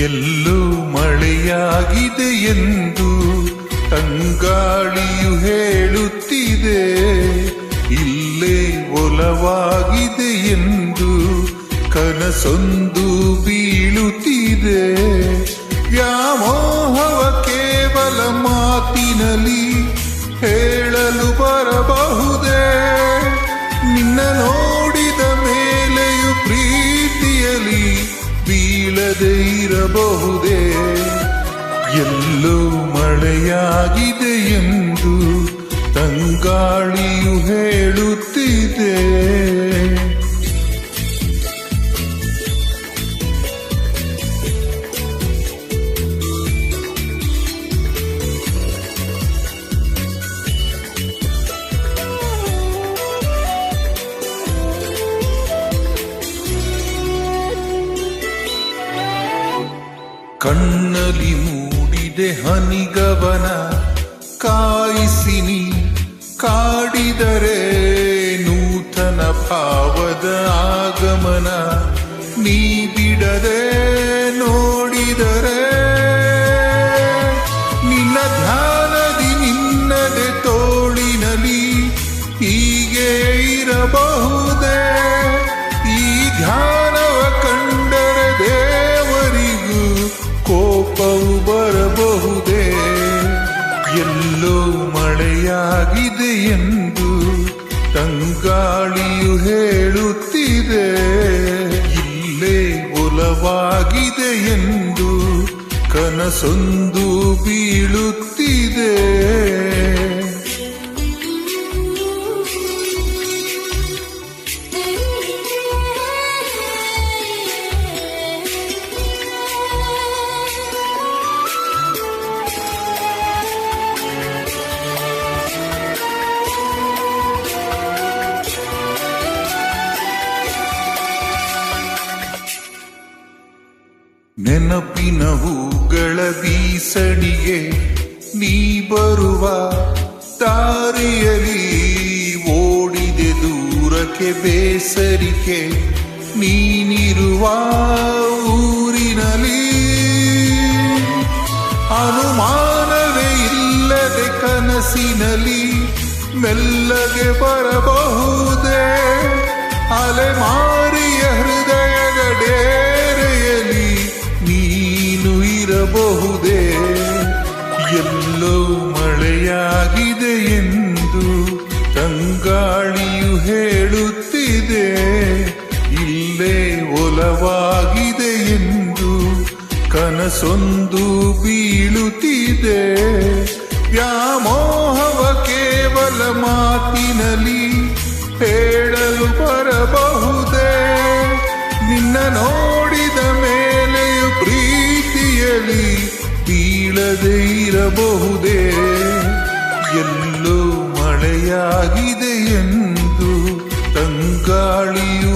ಎಲ್ಲೋ ಮಳೆಯಾಗಿದೆ ಎಂದು ತಂಗಾಳಿಯು ಹೇಳುತ್ತಿದೆ, ಇಲ್ಲೇ ಒಲವಾಗಿದೆ ಎಂದು ಕನಸೊಂದು ಬೀಳುತ್ತಿದೆ. ವ್ಯಾಮೋಹವ ಕೇವಲ ಮಾತಿನಲ್ಲಿ ಹೇಳಲು ಬರಬಹುದೇ, ನಿನ್ನ ನೋಡಿದ ಮೇಲೆಯೂ ಪ್ರೀತಿಯಲಿ ಬೀಳದೆ ಇರಬಹುದೇ. ಎಲ್ಲೋ ಮಳೆಯಾಗಿದೆ ಎಂದು ತಂಗಾಳಿಯು ಹೇಳುತ್ತಿದೆ. ಕಣ್ಣಲ್ಲಿ ಮೂಡಿದೆ ಹನಿಗವನ, ಕಾಯಿಸಿನಿ ಕಾಡಿದರೆ ನೂತನ ಭಾವದ ಆಗಮನ. ನೀ ಬಿಡದೆ ನೋಡಿದರೆ ನಿನ್ನ ಧ್ಯಾನದಿ ನಿನ್ನದೆ ತೋಳಿನಲ್ಲಿ ಹೀಗೆ ಇರಬಹುದೇ. ಈ ಧ್ಯಾನವ ಕಂಡರೆ ದೇವರಿಗೂ ಕೋಪವು ಬರಬಹುದೇ. ಎಲ್ಲೋ ಮಳೆಯಾಗಿದೆ ಎಂದು ತಂಗಾಳಿಯು ಹೇಳುತ್ತಿದೆ, ಇಲ್ಲೇ ಒಲವಾಗಿದೆ ಎಂದು ಕನಸೊಂದು ಬೀಳುತ್ತಿದೆ. ನೆನಪಿನ ಹೂಗಳ ಬೀಸಣಿಗೆ ನೀ ಬರುವ ದಾರಿಯಲಿ ಓಡಿದೆ ದೂರಕ್ಕೆ ಬೇಸರಿಕೆ. ನೀನಿರುವ ಊರಿನಲ್ಲಿ ಅನುಮಾನವೇ ಇಲ್ಲದೆ ಕನಸಿನಲ್ಲಿ ಮೆಲ್ಲಗೆ ಬರಬಹುದೇ. ಅಲೆಮಾರಿಯ ಹೃದಯದ ಡೇರೆಯಲಿ ನೀನು ಇರಬಹುದೇ. ಎಲ್ಲೋ ಮಳೆಯಾಗಿದೆ ಎಂದು ತಂಗಾಳಿಯು ಹೇಳುತ್ತಿದೆ, ಇಲ್ಲೇ ಒಲವಾಗಿದೆ ಎಂದು ಕನಸೊಂದು ಬೀಳುತ್ತಿದೆ. ವ್ಯಾಮೋಹವ ಕೇವಲ ಮಾತಿನಲ್ಲಿ ಹೇಳಲು ಬರಬಹುದೇ, ನಿನ್ನ ನೋಡಿದ ಮೇಲೆಯೂ ಪ್ರೀತಿಯಲಿ ಬೀಳದೆ ಇರಬಹುದೇ. ಎಲ್ಲೋ ಮಳೆಯಾಗಿದೆ ಎಂದು ತಂಗಾಳಿಯು